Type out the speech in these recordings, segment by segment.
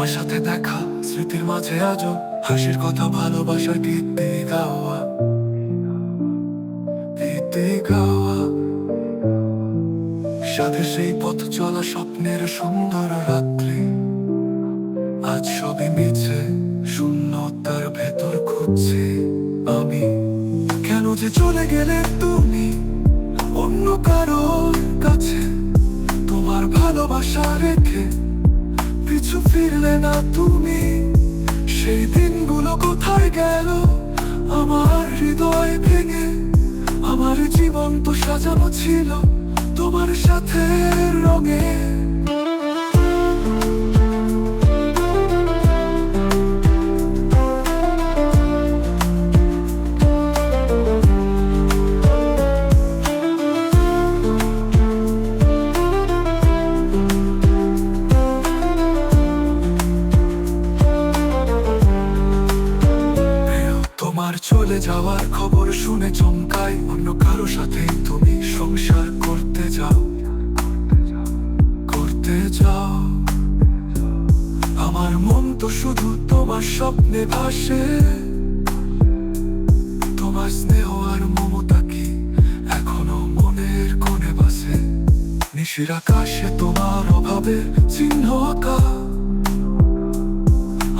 তোমার সাথে দেখা স্মৃতির মাঝে আজও হাসির কথা, ভালোবাসার গীতে গাওয়া, গীতে গাওয়া। সাথে সেই পথ চলা, স্বপ্নের সুন্দর রাত্রি, আজ সবই মিছে, শূন্যতার ভেতর খুঁজছি আমি। কেন যে চলে গেলে তুমি অন্য কারোর কাছে, তোমার ভালোবাসা রেখে পিছু ফিরলে না তুমি। সেই দিনগুলো কোথায় গেল আমার হৃদয় ভেঙে? আমার জীবন তো সাজানো ছিল তোমার সাথে রঙে। তোমার চলে যাওয়ার খবর শুনে চমকাই, অন্য কারো সাথে তুমি সংসার করতে যাও, করতে যাও। আমার মন তো শুধু তোমার স্বপ্নে ভাসে, তোমার স্নেহ আর মমতা কি এখনো মনের কোণে বাসে? নিশির আকাশে তোমার অভাবের চিহ্ন আঁকা,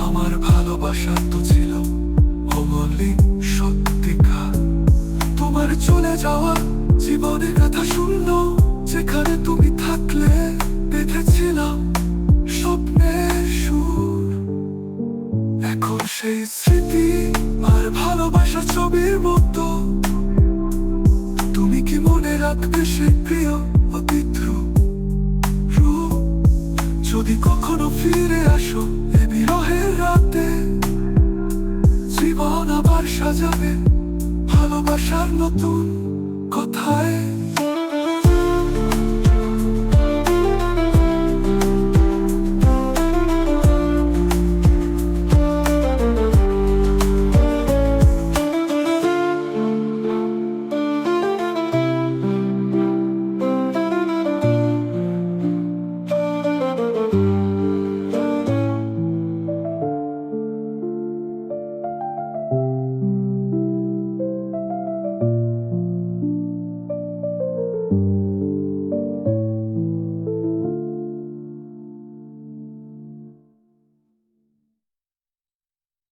আমার ভালোবাসা তো ছিল অমলিন সত্যিকার। তোমার চলে যাওয়া জীবনের কথা শূন্য, যেখানে তুমি থাকলে বেঁধেছিলাম স্বপ্নের সুর। এখন সেই স্মৃতি আর ভালোবাসা ছবির মতো, তুমি কি মনে রাখবে সেই প্রিয় অতীত রূপ? যদি কখনো ফিরে আসো এ বিরহের রাতে, জীবন আবার সাজাবে ভালোবাসার নতুন কথায়।